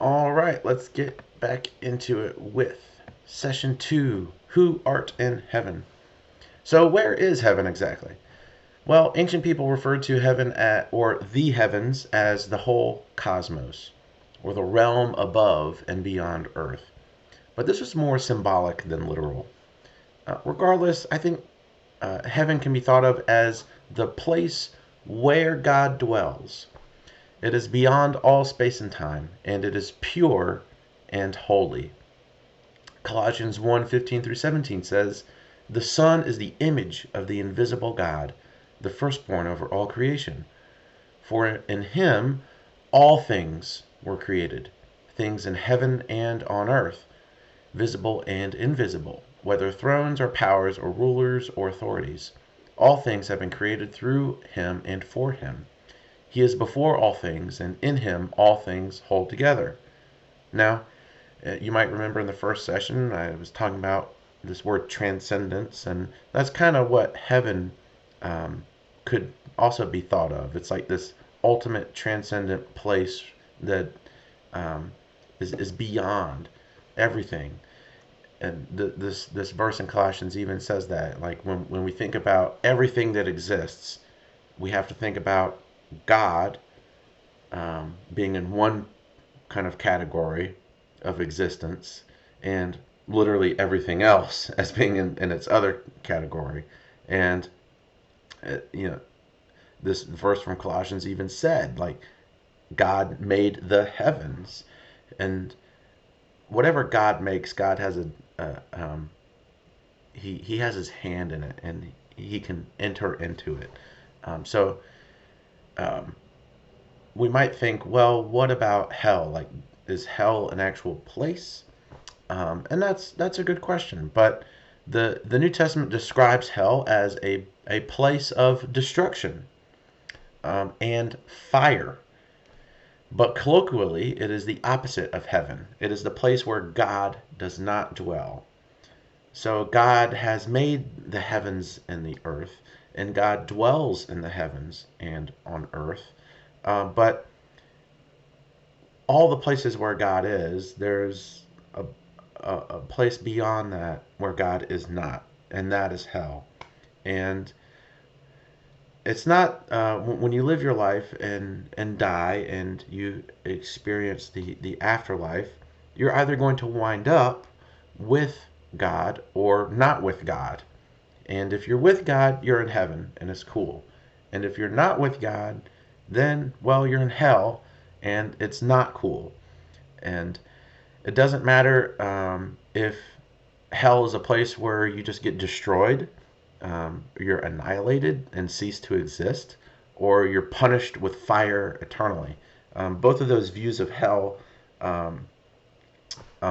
All right, let's get back into it with session 2, Who Art in Heaven. So, where is heaven exactly? Well, ancient people referred to heaven or the heavens as the whole cosmos, or the realm above and beyond earth. But this was more symbolic than literal. Regardless, I think heaven can be thought of as the place where God dwells. It is beyond all space and time, and it is pure and holy. Colossians 1:15 through 17 says, "The Son is the image of the invisible God, the firstborn over all creation. For in him all things were created, things in heaven and on earth, visible and invisible, whether thrones or powers or rulers or authorities. All things have been created through him and for him. He is before all things, and in him all things hold together." Now, you might remember in the first session, I was talking about this word transcendence, and that's kind of what heaven could also be thought of. It's like this ultimate transcendent place that is beyond everything. And this verse in Colossians even says that, like when we think about everything that exists, we have to think about God being in one kind of category of existence, and literally everything else as being in its other category. And you know, this verse from Colossians even said, like, God made the heavens, and whatever God makes, God has he has his hand in it, and he can enter into it. So we might think, well, what about hell? Like, is hell an actual place? And that's a good question. But the New Testament describes hell as a place of destruction and fire. But colloquially, it is the opposite of heaven. It is the place where God does not dwell. So God has made the heavens and the earth, and God dwells in the heavens and on earth. But all the places where God is, there's a place beyond that where God is not, and that is hell. And it's not when you live your life and die and you experience the afterlife, you're either going to wind up with God or not with God. And if you're with God, you're in heaven and it's cool. And if you're not with God, then, well, you're in hell and it's not cool. And it doesn't matter if hell is a place where you just get destroyed, you're annihilated and cease to exist, or you're punished with fire eternally. Both of those views of hell,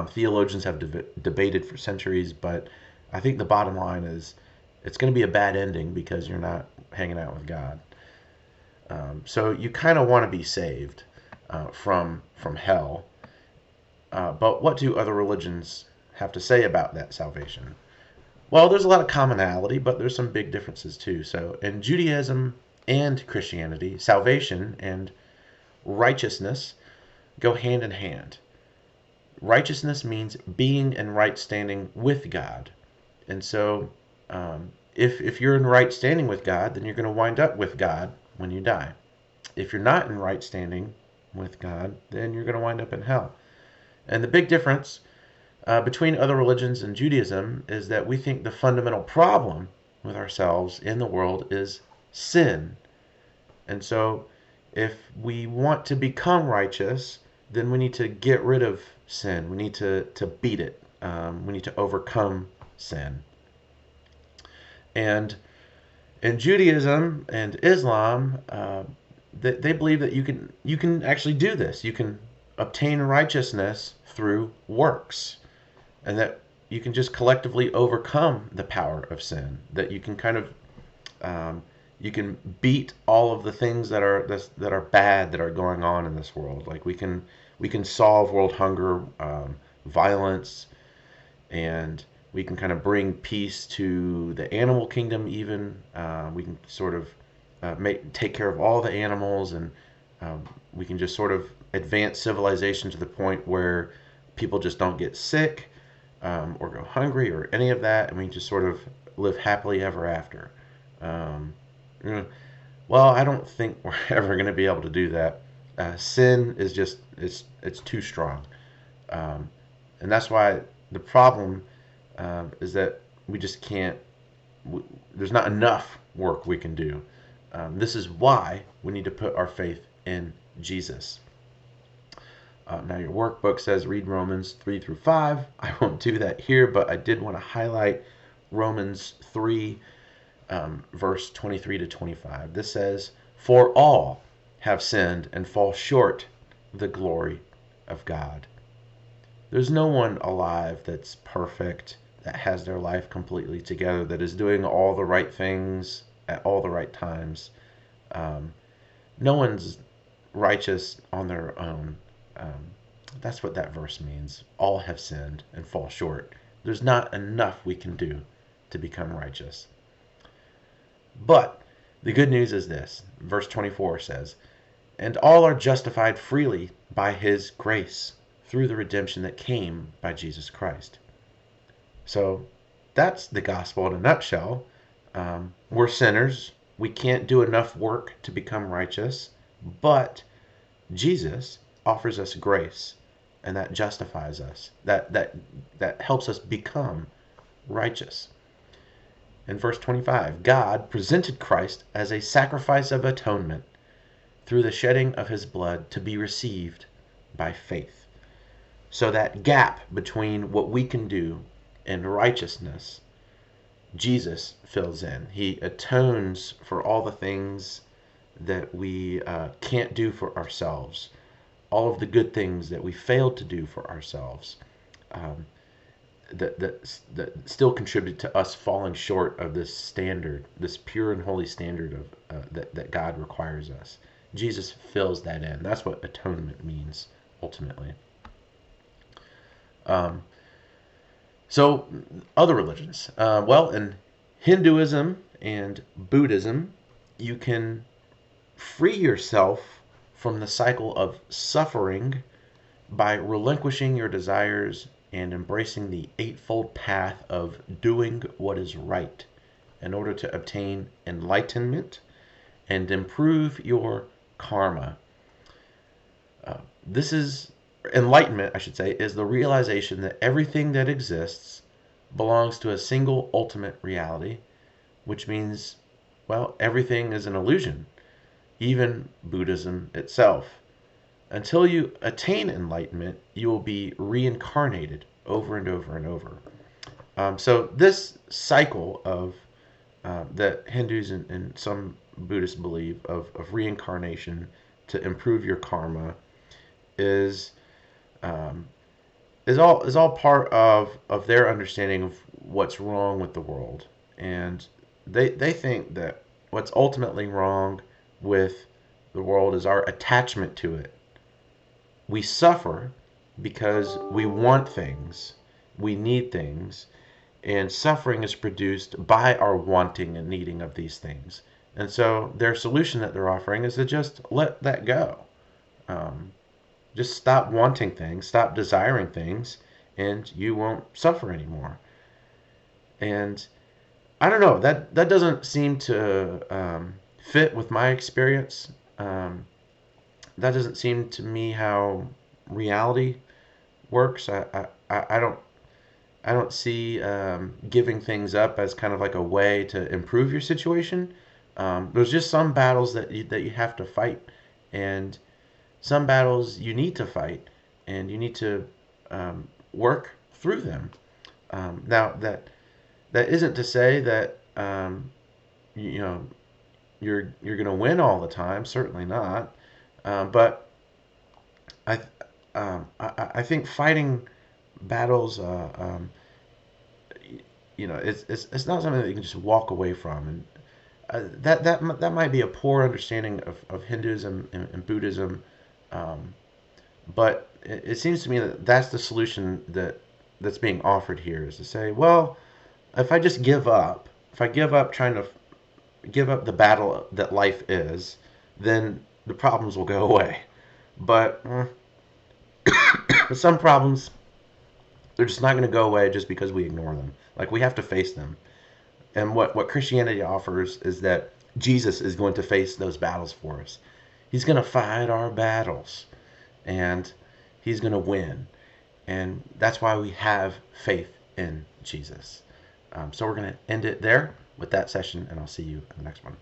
theologians have debated for centuries, but I think the bottom line is it's going to be a bad ending because you're not hanging out with God. So you kind of want to be saved from hell. But what do other religions have to say about that salvation? Well, there's a lot of commonality, but there's some big differences too. So in Judaism and Christianity, salvation and righteousness go hand in hand. Righteousness means being in right standing with God. And so if you're in right standing with God, then you're going to wind up with God when you die. If you're not in right standing with God, then you're going to wind up in hell. And the big difference between other religions and Judaism is that we think the fundamental problem with ourselves in the world is sin. And so if we want to become righteous, then we need to get rid of sin. We need to beat it. We need to overcome sin. And in Judaism and Islam, they believe that you can actually do this. You can obtain righteousness through works, and that you can just collectively overcome the power of sin. That you can kind of you can beat all of the things that are bad that are going on in this world. Like we can solve world hunger, violence, and we can kind of bring peace to the animal kingdom. Even we can sort of take care of all the animals, and we can just sort of advance civilization to the point where people just don't get sick, or go hungry or any of that, and we just sort of live happily ever after. Um, well, I don't think we're ever going to be able to do that. Sin is just it's too strong, um, and that's why the problem is that we just can't. There's not enough work we can do. This is why we need to put our faith in Jesus. Now your workbook says read Romans 3 through 5. I won't do that here, but I did want to highlight Romans 3, verse 23 to 25. This says, "For all have sinned and fall short of the glory of God." There's no one alive that's perfect, that has their life completely together, that is doing all the right things at all the right times. Um, no one's righteous on their own. Um, that's what that verse means. All have sinned and fall short. There's not enough we can do to become righteous. But the good news is this. Verse 24 says, "And all are justified freely by his grace through the redemption that came by Jesus Christ." So that's the gospel in a nutshell. We're sinners. We can't do enough work to become righteous, but Jesus offers us grace, and that justifies us. That helps us become righteous. In verse 25, God presented Christ as a sacrifice of atonement through the shedding of his blood to be received by faith. So that gap between what we can do and righteousness, Jesus fills in. He atones for all the things that we can't do for ourselves, all of the good things that we failed to do for ourselves, that still contribute to us falling short of this standard, this pure and holy standard of that God requires us. Jesus fills that in. That's what atonement means ultimately. So other religions, well, in Hinduism and Buddhism, you can free yourself from the cycle of suffering by relinquishing your desires and embracing the eightfold path of doing what is right in order to obtain enlightenment and improve your karma. This is enlightenment, I should say, is the realization that everything that exists belongs to a single ultimate reality, which means, well, everything is an illusion, even Buddhism itself. Until you attain enlightenment, you will be reincarnated over and over and over. So this cycle of that Hindus and some Buddhists believe of reincarnation to improve your karma is all part of their understanding of what's wrong with the world, and they think that what's ultimately wrong with the world is our attachment to it. We suffer because we want things, we need things, and suffering is produced by our wanting and needing of these things. And so their solution that they're offering is to just let that go. Just stop wanting things, stop desiring things, and you won't suffer anymore. And I don't know, that doesn't seem to fit with my experience. That doesn't seem to me how reality works. I don't see giving things up as kind of like a way to improve your situation. There's just some battles that you have to fight, and some battles you need to fight, and you need to work through them. Now that isn't to say that you know you're going to win all the time. Certainly not. But I think fighting battles, it's not something that you can just walk away from, and that might be a poor understanding of Hinduism and Buddhism, but it seems to me that that's the solution that's being offered here, is to say, well, if I just give up, if I give up trying to give up the battle that life is, then the problems will go away. But some problems, they're just not going to go away just because we ignore them. Like, we have to face them. And what Christianity offers is that Jesus is going to face those battles for us. He's going to fight our battles, and he's going to win. And that's why we have faith in Jesus. So we're going to end it there with that session, and I'll see you in the next one.